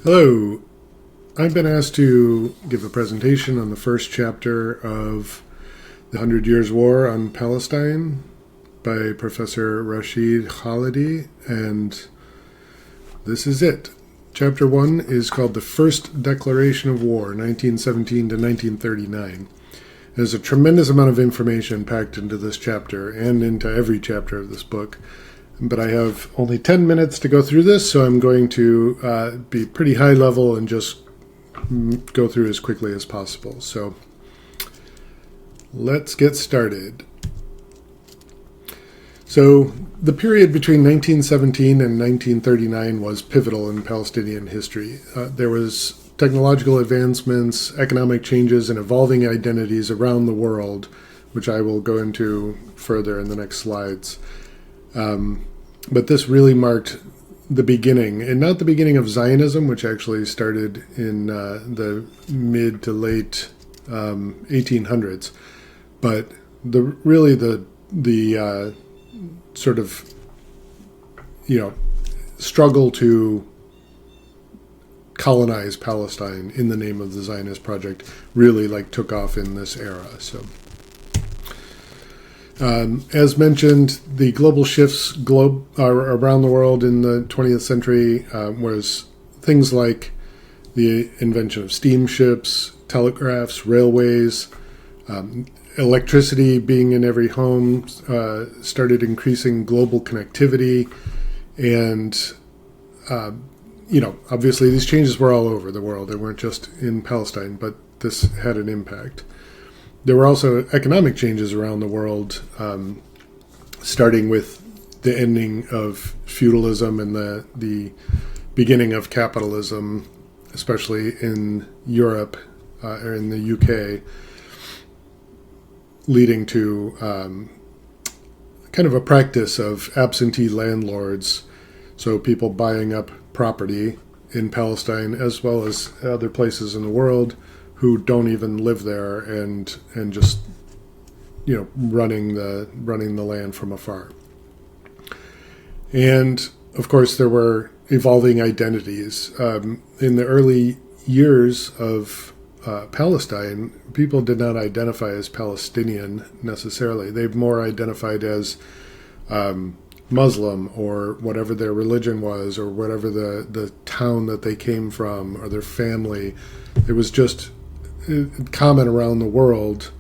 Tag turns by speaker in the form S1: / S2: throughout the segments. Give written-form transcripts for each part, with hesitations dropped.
S1: Hello, I've been asked to give a presentation on the first chapter of The 100 Years' War on Palestine by Professor Rashid Khalidi, and this is it. Chapter 1 is called The First Declaration of War, 1917 to 1939. There's a tremendous amount of information packed into this chapter and into every chapter of this book. But I have only 10 minutes to go through this, so I'm going to be pretty high level and just go through as quickly as possible. So let's get started. So the period between 1917 and 1939 was pivotal in Palestinian history. There was technological advancements, economic changes, and evolving identities around the world, which I will go into further in the next slides. But this really marked the beginning, and not the beginning of Zionism, which actually started in the mid to late 1800s, but the sort of struggle to colonize Palestine in the name of the Zionist project really took off in this era. So. As mentioned, the global shifts around the world in the 20th century was things like the invention of steamships, telegraphs, railways, electricity being in every home started increasing global connectivity, and obviously these changes were all over the world. They weren't just in Palestine, but this had an impact. There were also economic changes around the world, starting with the ending of feudalism and the beginning of capitalism, especially in Europe or in the UK, leading to kind of a practice of absentee landlords, so people buying up property in Palestine as well as other places in the world who don't even live there and just running the land from afar. And of course there were evolving identities. In the early years of Palestine, people did not identify as Palestinian necessarily. They more identified as Muslim, or whatever their religion was, or whatever the town that they came from, or their family. It was just common around the world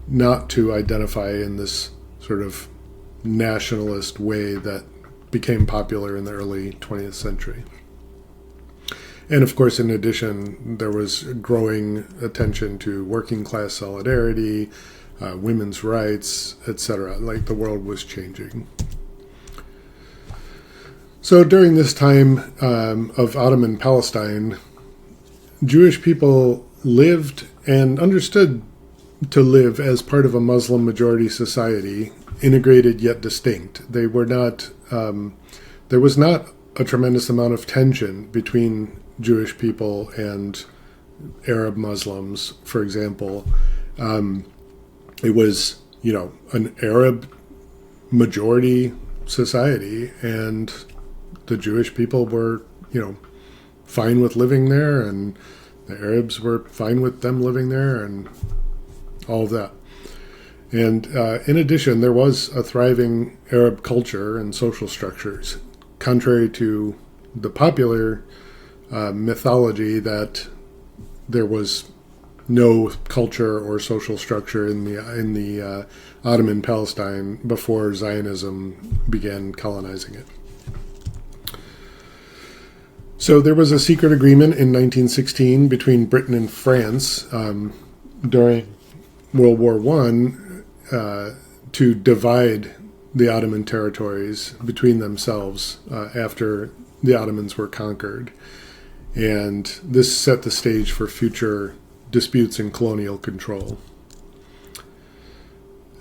S1: not to identify in this sort of nationalist way that became popular in the early 20th century. And of course, in addition, there was growing attention to working class solidarity, women's rights, etc. The world was changing. So during this time of Ottoman Palestine, Jewish people lived and understood to live as part of a Muslim majority society, integrated yet distinct. They were not. There was not a tremendous amount of tension between Jewish people and Arab Muslims, for example. It was, an Arab majority society, and the Jewish people were, fine with living there, and the Arabs were fine with them living there, and all of that. And in addition, there was a thriving Arab culture and social structures, contrary to the popular mythology that there was no culture or social structure in the Ottoman Palestine before Zionism began colonizing it. So there was a secret agreement in 1916 between Britain and France during World War I to divide the Ottoman territories between themselves after the Ottomans were conquered. And this set the stage for future disputes and colonial control.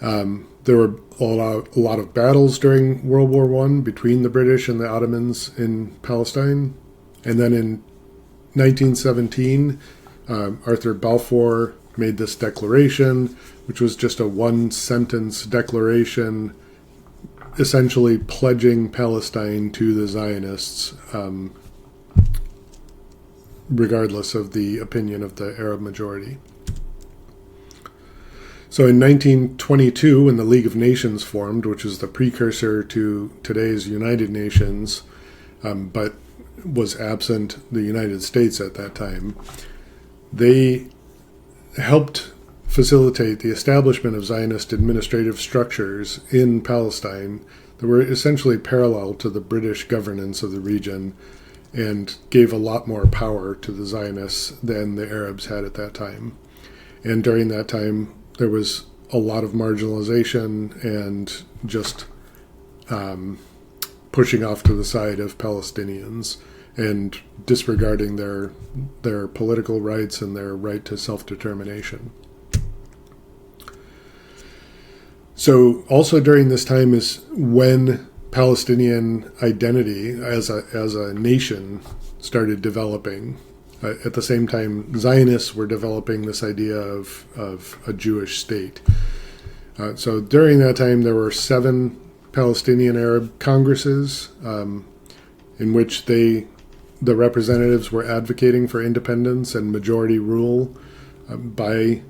S1: There were a lot of battles during World War I between the British and the Ottomans in Palestine. And then in 1917, Arthur Balfour made this declaration, which was just a one-sentence declaration essentially pledging Palestine to the Zionists regardless of the opinion of the Arab majority. So in 1922, when the League of Nations formed, which is the precursor to today's United Nations, but was absent the United States at that time, they helped facilitate the establishment of Zionist administrative structures in Palestine that were essentially parallel to the British governance of the region and gave a lot more power to the Zionists than the Arabs had at that time. And during that time, there was a lot of marginalization and just pushing off to the side of Palestinians and disregarding their political rights and their right to self-determination. So also during this time is when Palestinian identity as a nation started developing. At the same time, Zionists were developing this idea of a Jewish state. So during that time, there were 7 Palestinian Arab congresses in which the representatives were advocating for independence and majority rule by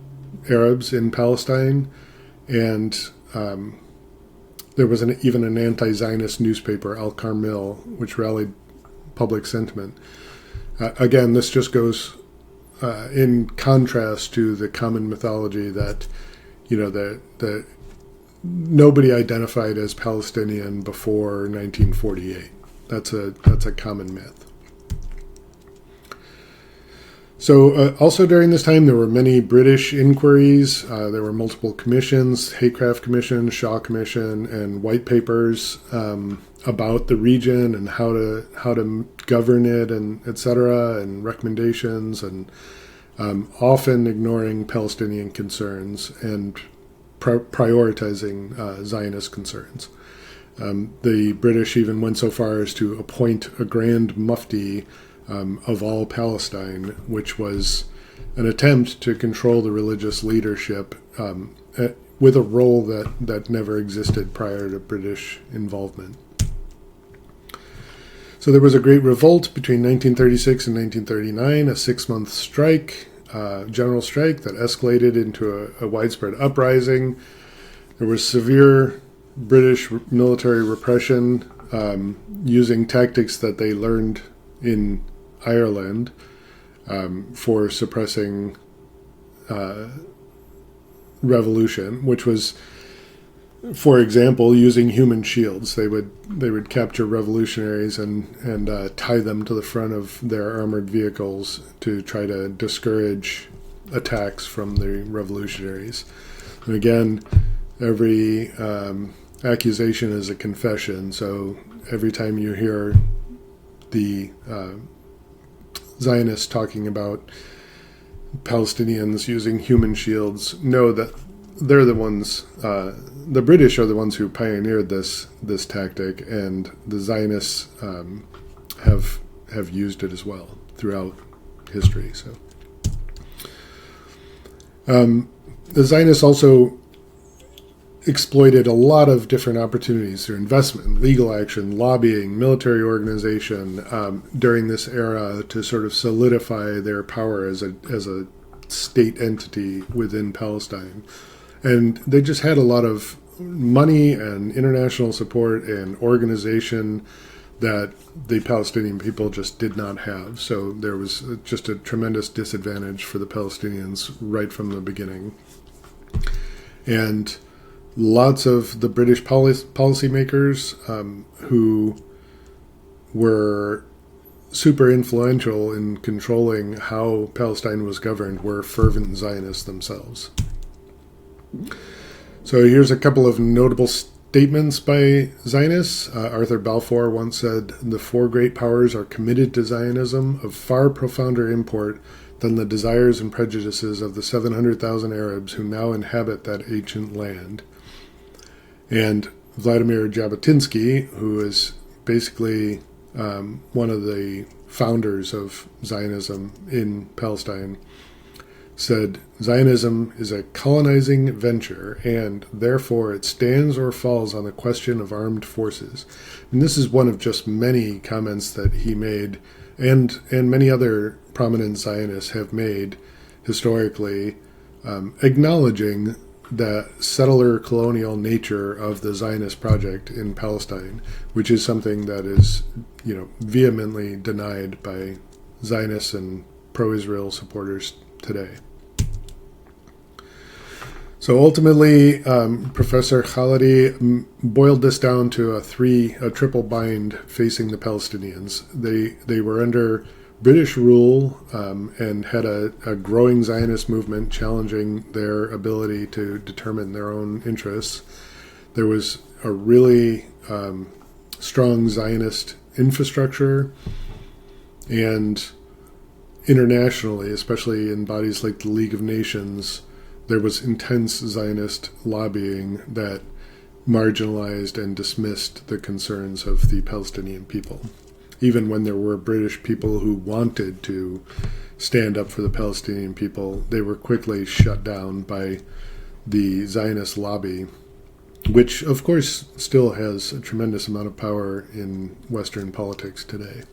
S1: Arabs in Palestine. And there was even an anti-Zionist newspaper, Al-Carmel, which rallied public sentiment. Again, this just goes in contrast to the common mythology that, that nobody identified as Palestinian before 1948. That's a common myth. So also during this time, there were many British inquiries. There were multiple commissions, Haycraft Commission, Shaw Commission, and white papers about the region and how to govern it, and etc., and recommendations, and often ignoring Palestinian concerns and prioritizing Zionist concerns. The British even went so far as to appoint a Grand Mufti of all Palestine, which was an attempt to control the religious leadership with a role that never existed prior to British involvement. So there was a great revolt between 1936 and 1939, a 6-month strike, general strike that escalated into a widespread uprising. There was severe British military repression using tactics that they learned in Ireland for suppressing revolution, which was, for example, using human shields. They would capture revolutionaries and tie them to the front of their armored vehicles to try to discourage attacks from the revolutionaries. And again, every accusation is a confession. So every time you hear the Zionists talking about Palestinians using human shields, know that they're the ones, the British are the ones who pioneered this tactic, and the Zionists have used it as well throughout history. So the Zionists also exploited a lot of different opportunities through investment, legal action, lobbying, military organization during this era to sort of solidify their power as a state entity within Palestine. And they just had a lot of money and international support and organization that the Palestinian people just did not have. So there was just a tremendous disadvantage for the Palestinians right from the beginning. And lots of the British policymakers who were super influential in controlling how Palestine was governed were fervent Zionists themselves. So here's a couple of notable statements by Zionists. Arthur Balfour once said, "The 4 great powers are committed to Zionism of far profounder import than the desires and prejudices of the 700,000 Arabs who now inhabit that ancient land." And Vladimir Jabotinsky, who is basically one of the founders of Zionism in Palestine, said, "Zionism is a colonizing venture, and therefore it stands or falls on the question of armed forces." And this is one of just many comments that he made, and many other prominent Zionists have made historically, acknowledging the settler colonial nature of the Zionist project in Palestine, which is something that is, vehemently denied by Zionists and pro-Israel supporters today. So ultimately, Professor Khalidi boiled this down to a triple bind facing the Palestinians. They were under British rule and had a growing Zionist movement challenging their ability to determine their own interests. There was a really strong Zionist infrastructure, and internationally, especially in bodies like the League of Nations, there was intense Zionist lobbying that marginalized and dismissed the concerns of the Palestinian people. Even when there were British people who wanted to stand up for the Palestinian people, they were quickly shut down by the Zionist lobby, which of course still has a tremendous amount of power in Western politics today.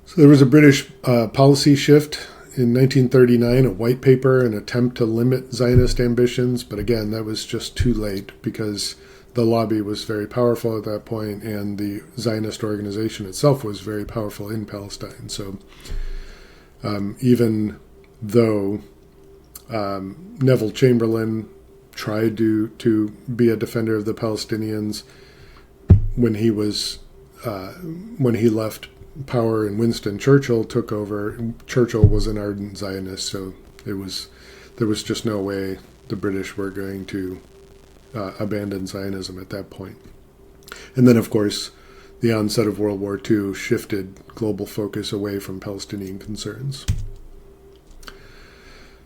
S1: So there was a British policy shift in 1939, a white paper, an attempt to limit Zionist ambitions, but again, that was just too late because the lobby was very powerful at that point, and the Zionist organization itself was very powerful in Palestine. So even though Neville Chamberlain tried to be a defender of the Palestinians when he left power and Winston Churchill took over, Churchill was an ardent Zionist, so there was just no way the British were going to abandon Zionism at that point. And then, of course, the onset of World War II shifted global focus away from Palestinian concerns.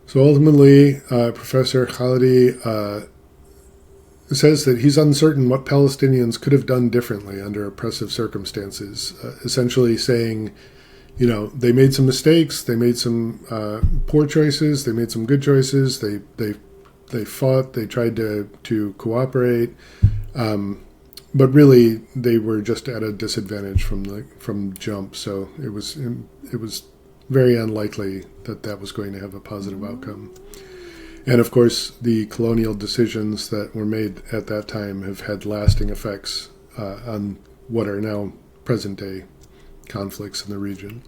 S1: So ultimately, Professor Khalidi says that he's uncertain what Palestinians could have done differently under oppressive circumstances, essentially saying, they made some mistakes, they made some poor choices, they made some good choices, they fought, they tried to cooperate, but really they were just at a disadvantage from jump. So it was very unlikely that was going to have a positive outcome. And of course, the colonial decisions that were made at that time have had lasting effects on what are now present-day conflicts in the region.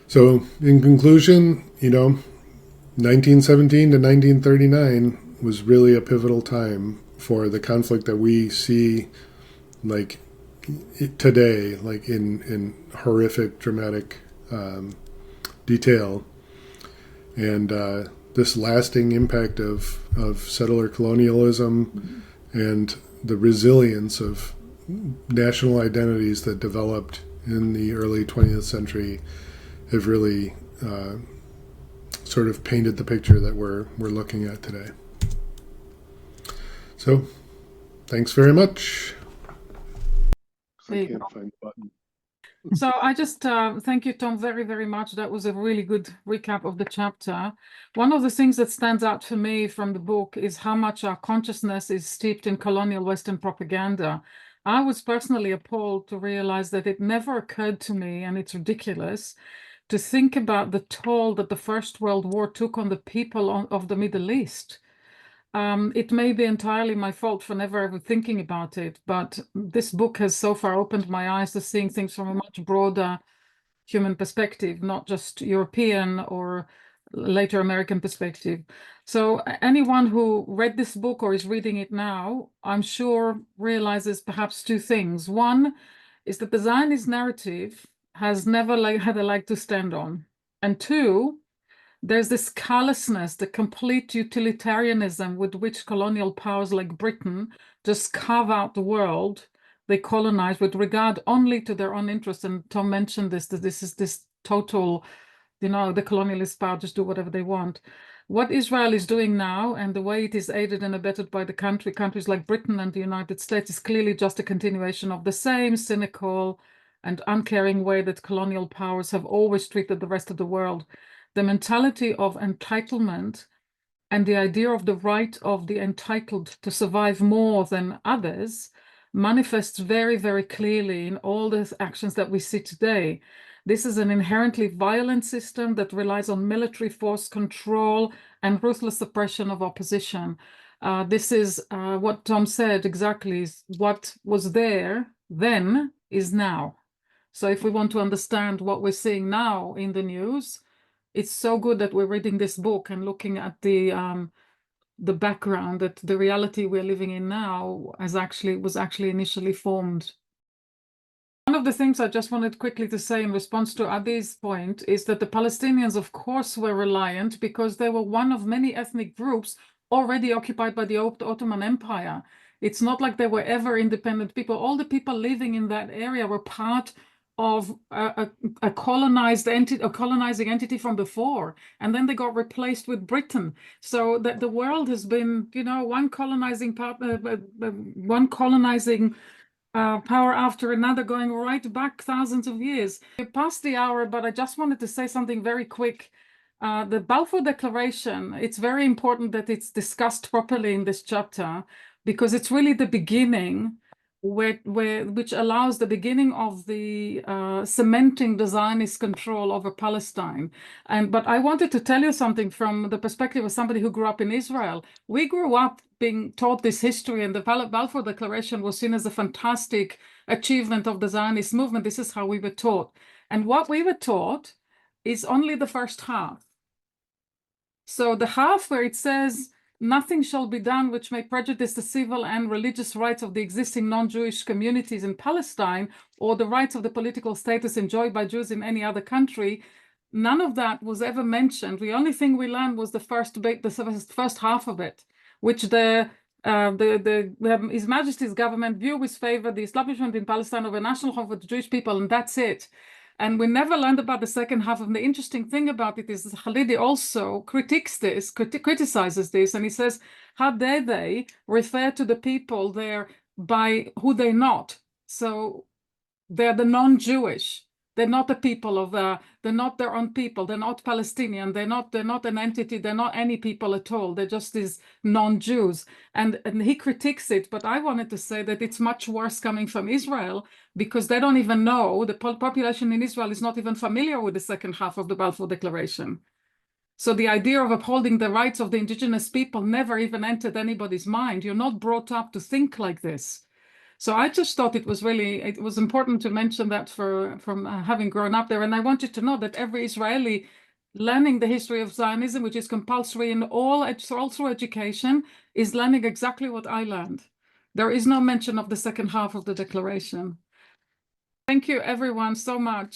S1: So, in conclusion, 1917 to 1939 was really a pivotal time for the conflict that we see, like today, like in horrific, dramatic detail. And this lasting impact of settler colonialism and the resilience of national identities that developed in the early 20th century have really sort of painted the picture that we're looking at today. So, thanks very much. I can't find the button.
S2: So I just thank you, Tom, very, very much. That was a really good recap of the chapter. One of the things that stands out for me from the book is how much our consciousness is steeped in colonial Western propaganda. I was personally appalled to realize that it never occurred to me, and it's ridiculous, to think about the toll that the First World War took on the people of the Middle East. It may be entirely my fault for never ever thinking about it, but this book has so far opened my eyes to seeing things from a much broader human perspective, not just European or later American perspective. So anyone who read this book or is reading it now, I'm sure realizes perhaps two things. One is that the Zionist narrative has never had a leg to stand on. And two, there's this callousness, the complete utilitarianism with which colonial powers like Britain just carve out the world they colonize with regard only to their own interests. And Tom mentioned this, that this is this total, the colonialist power just do whatever they want. What Israel is doing now and the way it is aided and abetted by the countries like Britain and the United States is clearly just a continuation of the same cynical and uncaring way that colonial powers have always treated the rest of the world. The mentality of entitlement and the idea of the right of the entitled to survive more than others manifests very, very clearly in all the actions that we see today. This is an inherently violent system that relies on military force control and ruthless suppression of opposition. This is what Tom said exactly, is what was there then is now. So if we want to understand what we're seeing now in the news, it's so good that we're reading this book and looking at the background, that the reality we're living in now was actually initially formed. One of the things I just wanted quickly to say in response to Adi's point is that the Palestinians, of course, were reliant because they were one of many ethnic groups already occupied by the Ottoman Empire. It's not like they were ever independent people. All the people living in that area were part of a colonizing entity from before, and then they got replaced with Britain. So that the world has been, one colonizing power after another, going right back thousands of years. We're past the hour, but I just wanted to say something very quick. The Balfour Declaration, it's very important that it's discussed properly in this chapter, because it's really the beginning which allows the beginning of the cementing the Zionist control over Palestine. But I wanted to tell you something from the perspective of somebody who grew up in Israel. We grew up being taught this history, and the Balfour Declaration was seen as a fantastic achievement of the Zionist movement. This is how we were taught. And what we were taught is only the first half. So the half where it says, nothing shall be done which may prejudice the civil and religious rights of the existing non-Jewish communities in Palestine, or the rights of the political status enjoyed by Jews in any other country. None of that was ever mentioned. The only thing we learned was the first half of it, which His Majesty's government view with favor the establishment in Palestine of a national home for the Jewish people, and that's it. And we never learned about the second half. And the interesting thing about it is Khalidi also criticizes this, and he says, how dare they refer to the people there by who they're not? So they're the non-Jewish. They're not the people of they're not their own people. They're not Palestinian. They're not an entity. They're not any people at all. They're just these non-Jews. And he critiques it, but I wanted to say that it's much worse coming from Israel, because they don't even know, the population in Israel is not even familiar with the second half of the Balfour Declaration. So the idea of upholding the rights of the indigenous people never even entered anybody's mind. You're not brought up to think like this. So I just thought it was important to mention that from having grown up there. And I want you to know that every Israeli learning the history of Zionism, which is compulsory in all through education, is learning exactly what I learned. There is no mention of the second half of the declaration. Thank you, everyone, so much.